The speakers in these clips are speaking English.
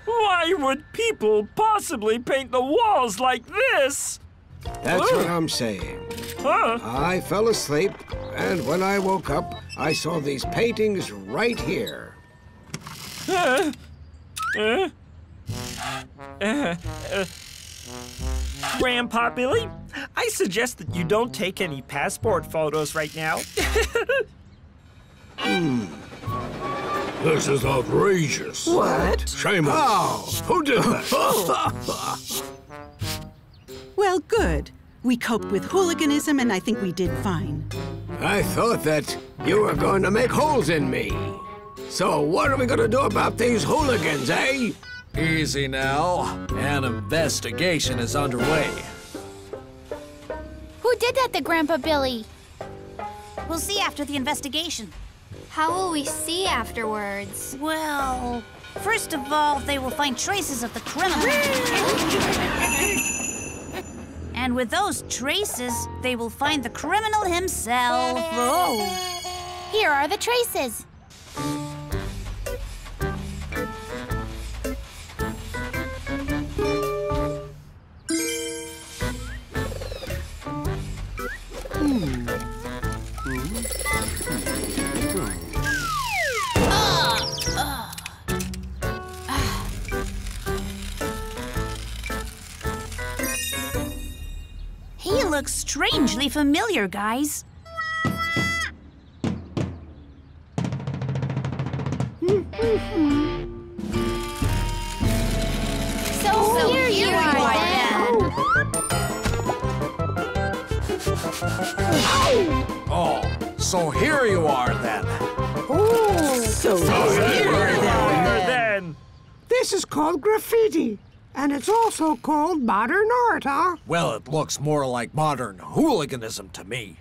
Why would people possibly paint the walls like this? That's what I'm saying. Huh? I fell asleep, and when I woke up, I saw these paintings right here. Grandpa Billy, I suggest that you don't take any passport photos right now. This is outrageous. What? Shame on you. Who did that? Well, good. We coped with hooliganism, and I think we did fine. I thought that you were going to make holes in me. So what are we going to do about these hooligans, eh? Easy now. An investigation is underway. Who did that to Grandpa Billy? We'll see after the investigation. How will we see afterwards? Well, first of all, they will find traces of the criminal. And with those traces, they will find the criminal himself. Oh. Here are the traces. He looks strangely familiar, guys. So here you are then. Oh, so here you are then. So here you are Then. This is called graffiti, and it's also called modern art, huh? Well, it looks more like modern hooliganism to me.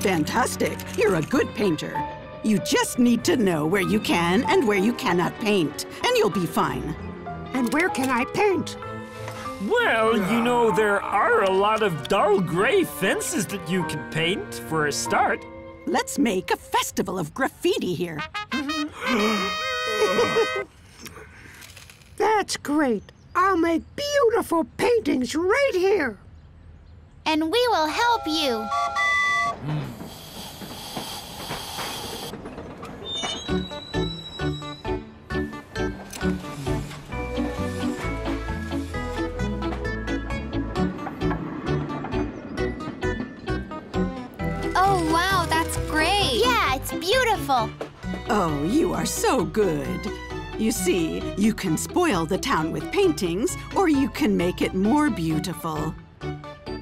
Fantastic. You're a good painter. You just need to know where you can and where you cannot paint, and you'll be fine. And where can I paint? Well, you know, there are a lot of dull gray fences that you can paint for a start. Let's make a festival of graffiti here. That's great. I'll make beautiful paintings right here. And we will help you. Oh, wow, that's great. Yeah, it's beautiful. Oh, you are so good. You see, you can spoil the town with paintings, or you can make it more beautiful.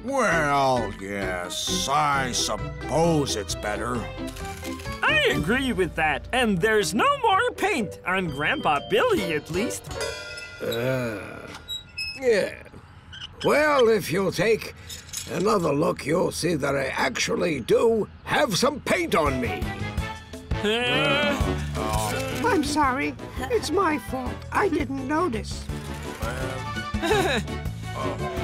Well, yes, I suppose it's better. I agree with that, and there's no more paint on Grandpa Billy, at least. Yeah. Well, if you'll take another look, you'll see that I actually do have some paint on me. I'm sorry. It's my fault. I didn't notice.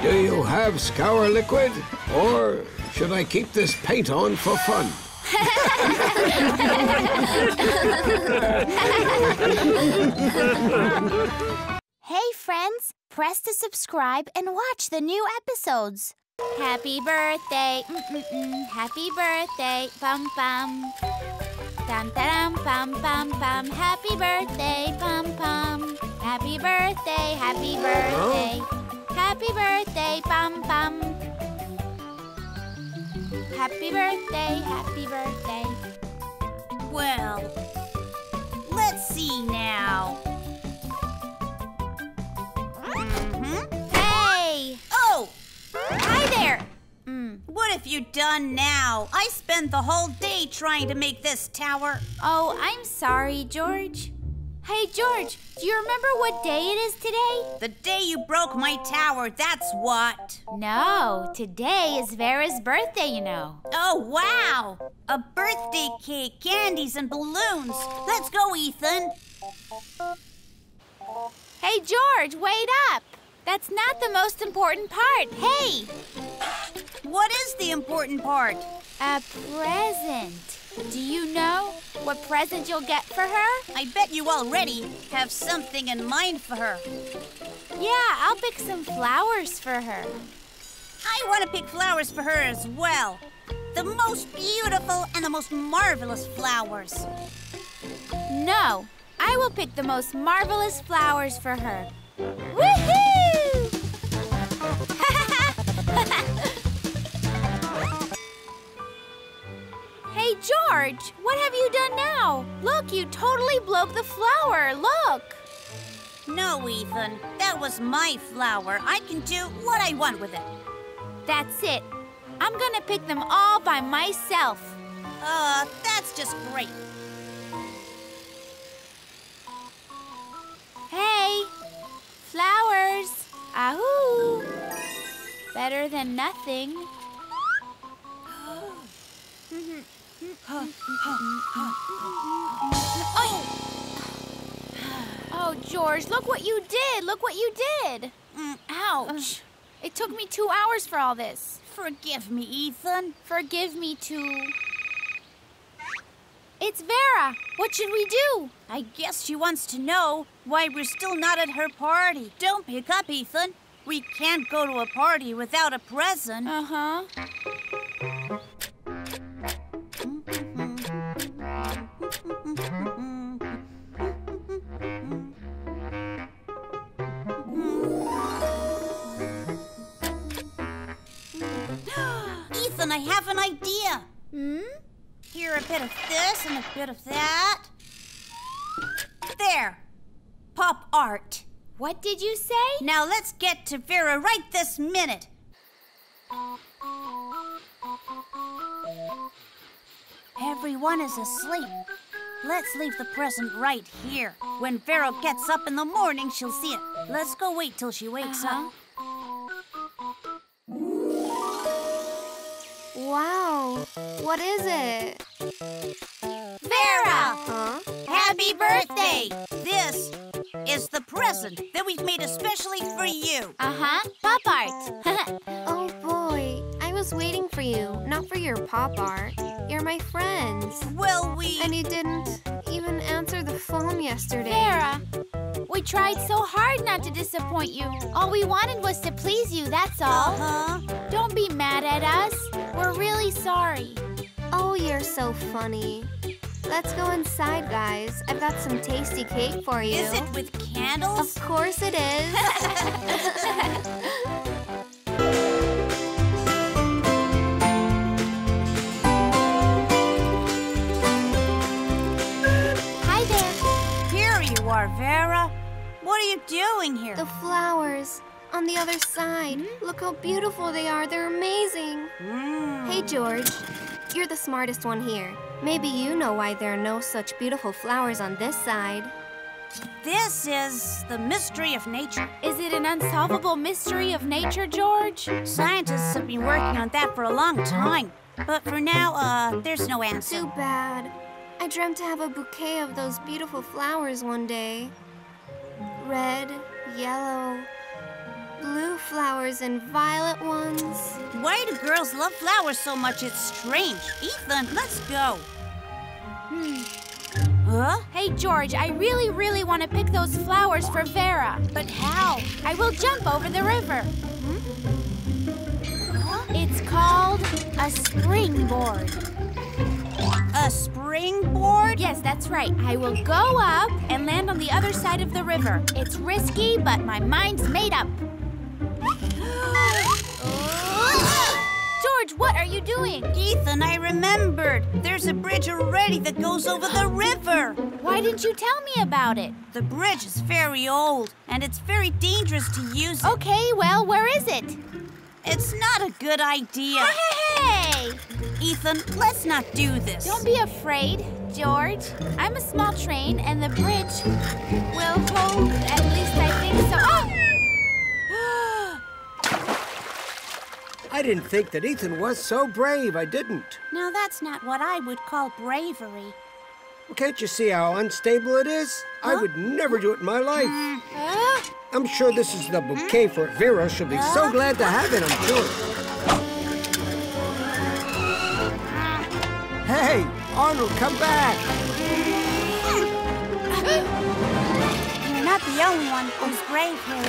Do you have scour liquid, or should I keep this paint on for fun? Hey, friends, press to subscribe and watch the new episodes. Happy birthday, happy birthday, bum bum. Dum dum bum bum bum. Happy birthday, bum bum. Happy birthday, happy birthday. Happy birthday, bum bum. Happy birthday, happy birthday. Well, let's see now. Hey! Oh! Hi there! What have you done now? I spent the whole day trying to make this tower. Oh, I'm sorry, George. Hey, George, do you remember what day it is today? The day you broke my tower, that's what. No, today is Vera's birthday, you know. Oh, wow! A birthday cake, candies, and balloons. Let's go, Ethan. Hey, George, wait up. That's not the most important part. Hey! What is the important part? A present. Do you know what present you'll get for her? I bet you already have something in mind for her. Yeah, I'll pick some flowers for her. I want to pick flowers for her as well. The most beautiful and the most marvelous flowers. No, I will pick the most marvelous flowers for her. Woohoo! Hey, George, what have you done now? Look, you totally broke the flower. Look. No, Ethan, that was my flower. I can do what I want with it. That's it. I'm gonna pick them all by myself. That's just great. Hey, flowers. Ahoo. Better than nothing. Oh, George, look what you did. Look what you did. Ouch. It took me 2 hours for all this. Forgive me, Ethan. Forgive me, too. It's Vera. What should we do? I guess she wants to know why we're still not at her party. Don't pick up, Ethan. We can't go to a party without a present. Uh-huh. Ethan, I have an idea. Here, a bit of this and a bit of that. There. Pop art. What did you say? Now let's get to Vera right this minute. Everyone is asleep. Let's leave the present right here. When Vera gets up in the morning, she'll see it. Let's go wait till she wakes up. Wow, what is it? Vera! Huh? Happy birthday! This is the present that we've made especially for you. Uh-huh, pop art. Oh boy, I was waiting for you, not for your pop art. You're my friends. Well, And you didn't even answer the phone yesterday. Vera, we tried so hard not to disappoint you. All we wanted was to please you, that's all. Don't be mad at us. We're really sorry. Oh, you're so funny. Let's go inside, guys. I've got some tasty cake for you. Is it with candles? Of course it is. Hi there. Here you are, Vera. What are you doing here? The flowers on the other side. Look how beautiful they are. They're amazing. Hey, George. You're the smartest one here. Maybe you know why there are no such beautiful flowers on this side. This is the mystery of nature. Is it an unsolvable mystery of nature, George? Scientists have been working on that for a long time. But for now, there's no answer. Too bad. I dreamt to have a bouquet of those beautiful flowers one day. Red, yellow, blue flowers and violet ones. Why do girls love flowers so much? It's strange. Ethan, let's go. Huh? Hey, George, I really, really want to pick those flowers for Vera. But how? I will jump over the river. It's called a springboard. A springboard? Yes, that's right. I will go up and land on the other side of the river. It's risky, but my mind's made up. George, what are you doing? Ethan, I remembered. There's a bridge already that goes over the river. Why didn't you tell me about it? The bridge is very old, and it's very dangerous to use it. Okay, well, where is it? It's not a good idea. Hey! Ethan, let's not do this. Don't be afraid. George. I'm a small train, and the bridge will hold, at least I think so. Oh! I didn't think that Ethan was so brave. I didn't. Now, that's not what I would call bravery. Can't you see how unstable it is? I would never do it in my life. I'm sure this is the bouquet for Vera. She'll be so glad to have it, I'm sure. Hey, Arnold, come back. You're not the only one who's brave here,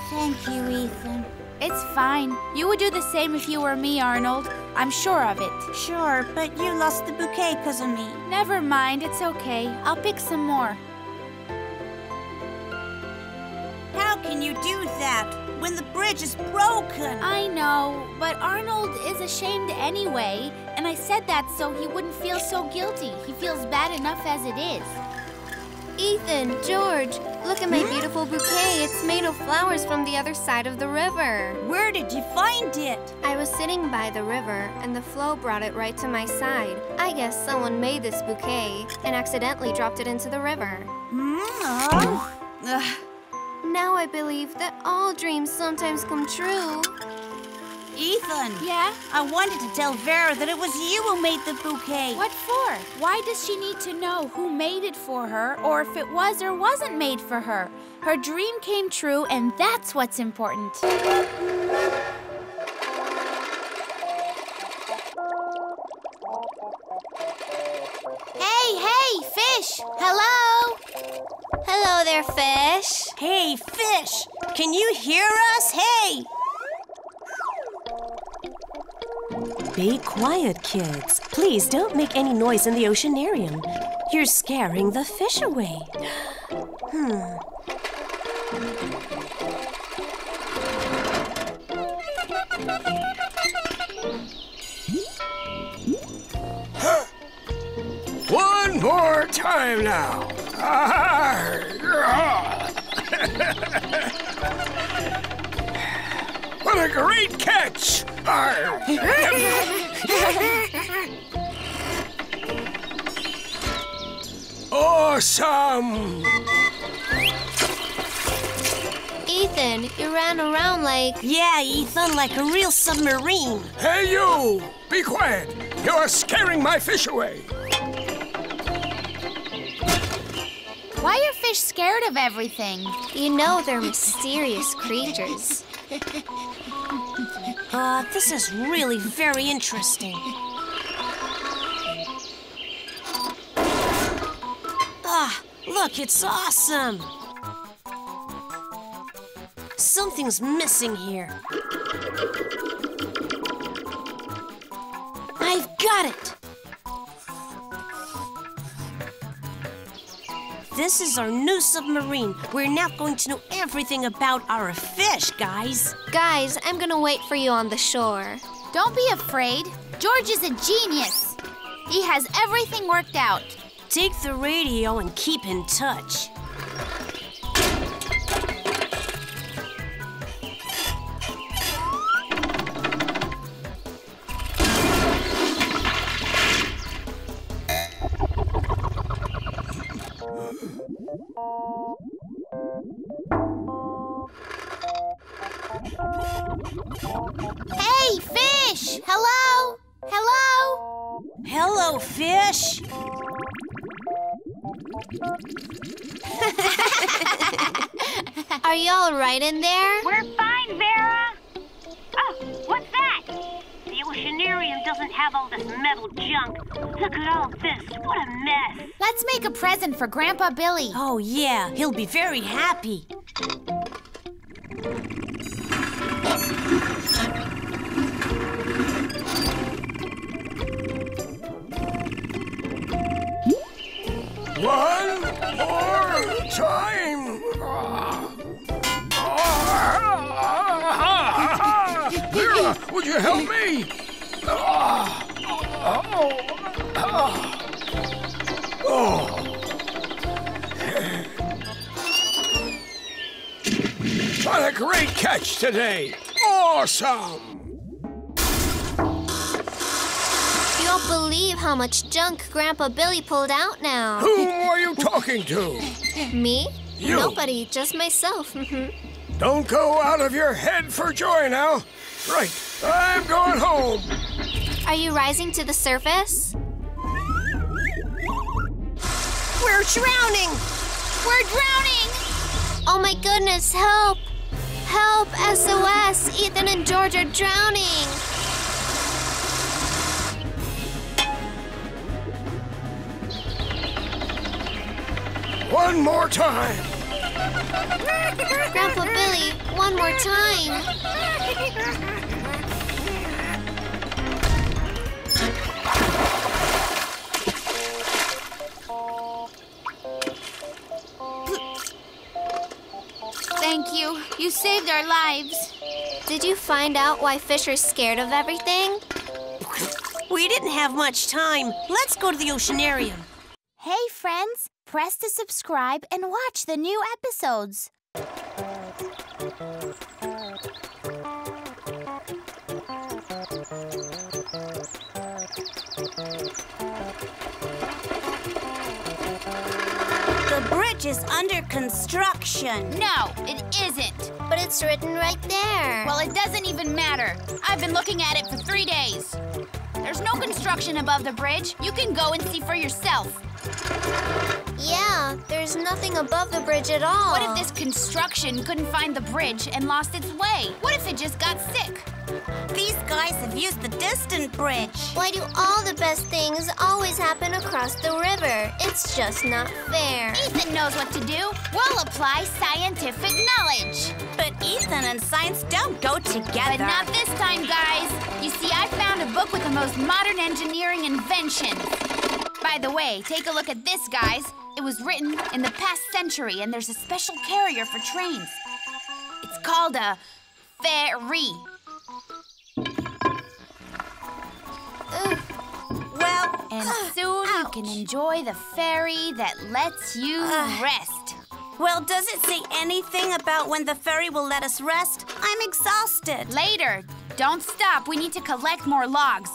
Thank you, Ethan. It's fine. You would do the same if you were me, Arnold. I'm sure of it. Sure, but you lost the bouquet because of me. Never mind, it's okay. I'll pick some more. How can you do that when the bridge is broken? I know, but Arnold is ashamed anyway, and I said that so he wouldn't feel so guilty. He feels bad enough as it is. Ethan, George, look at my beautiful bouquet. It's made of flowers from the other side of the river. Where did you find it? I was sitting by the river, and the flow brought it right to my side. I guess someone made this bouquet and accidentally dropped it into the river. Now I believe that all dreams sometimes come true. Ethan. Yeah? I wanted to tell Vera that it was you who made the bouquet. What for? Why does she need to know who made it for her, or if it was or wasn't made for her? Her dream came true, and that's what's important. Hey, fish! Hello? Hello there, fish. Hey, fish! Can you hear us? Hey! Be quiet, kids. Please don't make any noise in the oceanarium. You're scaring the fish away. One more time now. What a great catch! Awesome! Ethan, you ran around like... Yeah, Ethan, like a real submarine. Hey, you! Be quiet! You're scaring my fish away. Why are fish scared of everything? You know they're mysterious creatures. This is really very interesting. Look, it's awesome. Something's missing here. I've got it. This is our new submarine. We're now going to know everything about our fish, guys. Guys, I'm gonna wait for you on the shore. Don't be afraid. George is a genius. He has everything worked out. Take the radio and keep in touch. Hey, fish! Hello? Hello? Hello, fish. Are you all right in there? We're fine, Vera. Oh, what's that? The oceanarium doesn't have all this metal junk. Look at all this. What a mess. Let's make a present for Grandpa Billy. Oh, yeah. He'll be very happy. One more time. Vera, would you help me? What a great catch today! Awesome! You won't believe how much junk Grandpa Billy pulled out now. Who are you talking to? Me? You. Nobody, just myself. Don't go out of your head for joy now. Right, I'm going home. Are you rising to the surface? We're drowning! We're drowning! Oh my goodness, help! Help, SOS! Ethan and George are drowning! One more time. Grandpa Billy, one more time. Thank you. You saved our lives. Did you find out why fish are scared of everything? We didn't have much time. Let's go to the oceanarium. Hey, friends. Press to subscribe and watch the new episodes. The bridge is under construction. No, it isn't. But it's written right there. Well, it doesn't even matter. I've been looking at it for 3 days. There's no construction above the bridge. You can go and see for yourself. Yeah, there's nothing above the bridge at all. What if this construction couldn't find the bridge and lost its way? What if it just got sick? These guys have used the distant bridge. Why do all the best things always happen across the river? It's just not fair. Ethan knows what to do. We'll apply scientific knowledge. But Ethan and science don't go together. But not this time, guys. You see, I found a book with the most modern engineering inventions. By the way, take a look at this, guys. It was written in the past century, and there's a special carrier for trains. It's called a ferry. Well, And soon you can enjoy the ferry that lets you rest. well, does it say anything about when the ferry will let us rest? I'm exhausted. Later. Don't stop. We need to collect more logs.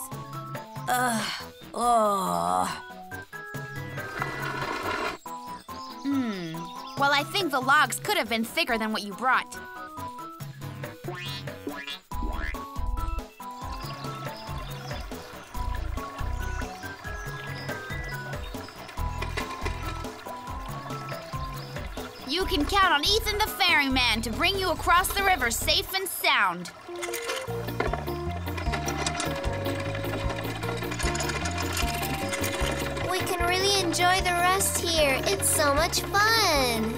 Well, I think the logs could have been thicker than what you brought. You can count on Ethan the ferryman to bring you across the river safe and sound. We can really enjoy the rest here. It's so much fun.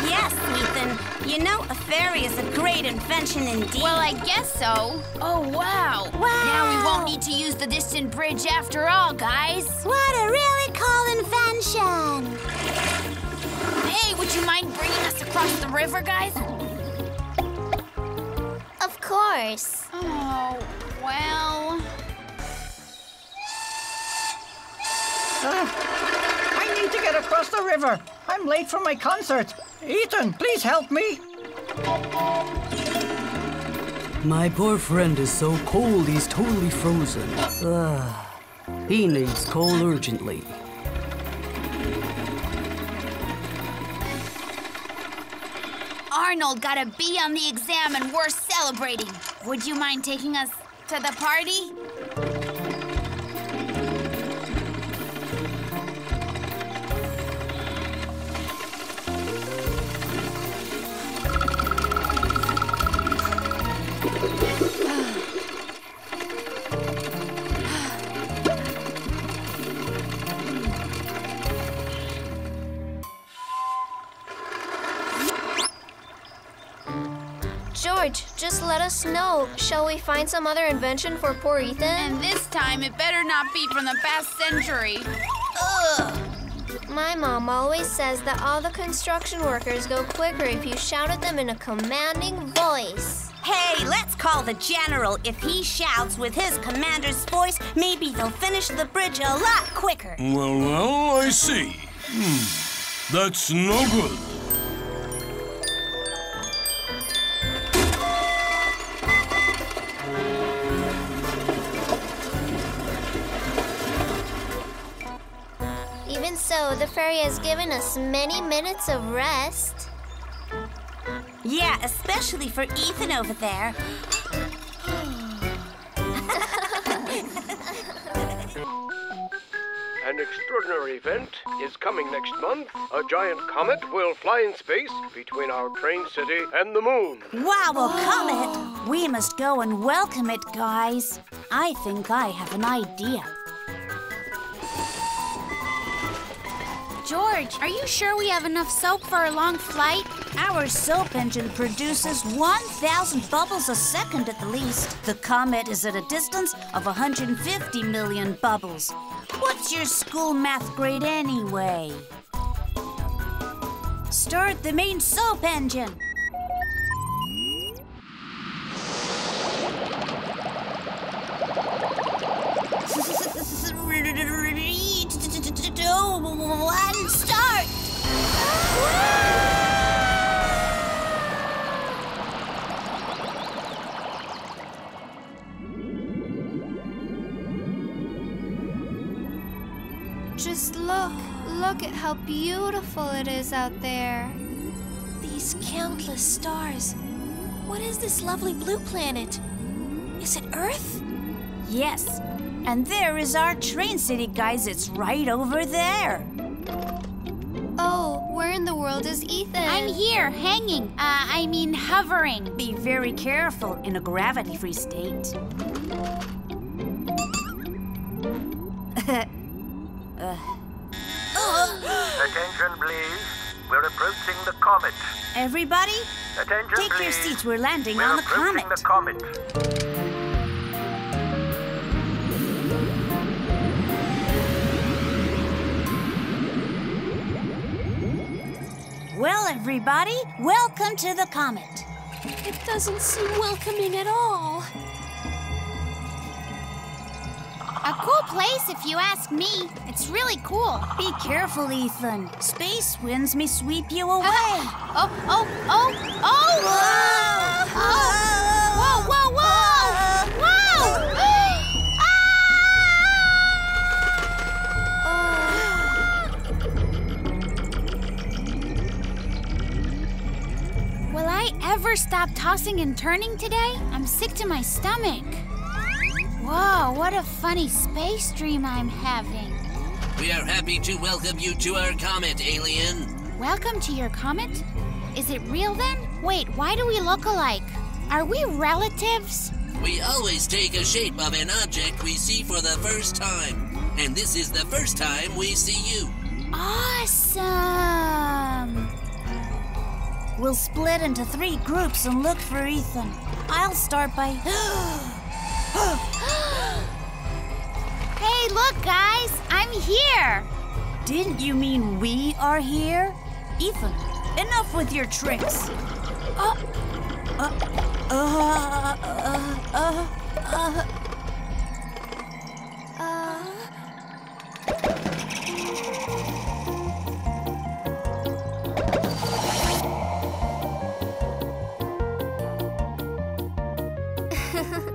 Yes, Ethan. You know, a ferry is a great invention indeed. Well, I guess so. Oh, wow. Wow. Now we won't need to use the distant bridge after all, guys. What a really cool invention. Hey, would you mind bringing us across the river, guys? Of course. Oh, well... I need to get across the river. I'm late for my concert. Ethan, please help me. My poor friend is so cold he's totally frozen. He needs coal urgently. Arnold got a B on the exam and we're celebrating. Would you mind taking us to the party? George, just let us know. Shall we find some other invention for poor Ethan? And this time, it better not be from the past century. Ugh. My mom always says that all the construction workers go quicker if you shout at them in a commanding voice. Hey, let's call the general. If he shouts with his commander's voice, maybe they'll finish the bridge a lot quicker. Well, I see. That's no good. Even so, the ferry has given us many minutes of rest. Yeah, especially for Ethan over there. An extraordinary event is coming next month. A giant comet will fly in space between our train city and the moon. Wow, a comet! We must go and welcome it, guys. I think I have an idea. George, are you sure we have enough soap for a long flight? Our soap engine produces 1,000 bubbles a second at the least. The comet is at a distance of 150 million bubbles. What's your school math grade anyway? Start the main soap engine. One, start! Just look at how beautiful it is out there. These countless stars. What is this lovely blue planet? Is it Earth? Yes. And there is our train city, guys. It's right over there. Oh, where in the world is Ethan? I'm here, hanging. Hovering. Be very careful in a gravity-free state. Attention, please. We're approaching the comet. Everybody, attention, take please. your seats. We're landing We're on the comet. The comet. Well, everybody, welcome to the comet. It doesn't seem welcoming at all. A cool place, if you ask me. It's really cool. Be careful, Ethan. Space winds may sweep you away. Oh! Whoa! Will I ever stop tossing and turning today? I'm sick to my stomach. Whoa, what a funny space dream I'm having. We are happy to welcome you to our comet, alien. Welcome to your comet? Is it real then? Wait, why do we look alike? Are we relatives? We always take a shape of an object we see for the first time. And this is the first time we see you. Awesome! We'll split into 3 groups and look for Ethan. I'll start by... Hey, look, guys! I'm here! Didn't you mean we are here? Ethan, enough with your tricks.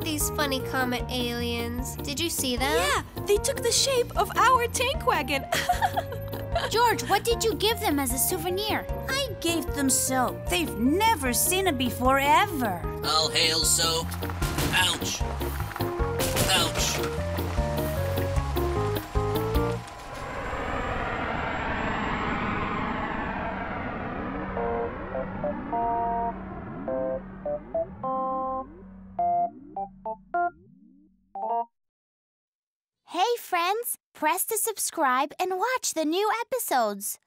These funny comet aliens. Did you see them? Yeah, they took the shape of our tank wagon. George, what did you give them as a souvenir? I gave them soap. They've never seen it before, ever. All hail soap. Ouch. Ouch. Hey, friends! Press to subscribe and watch the new episodes.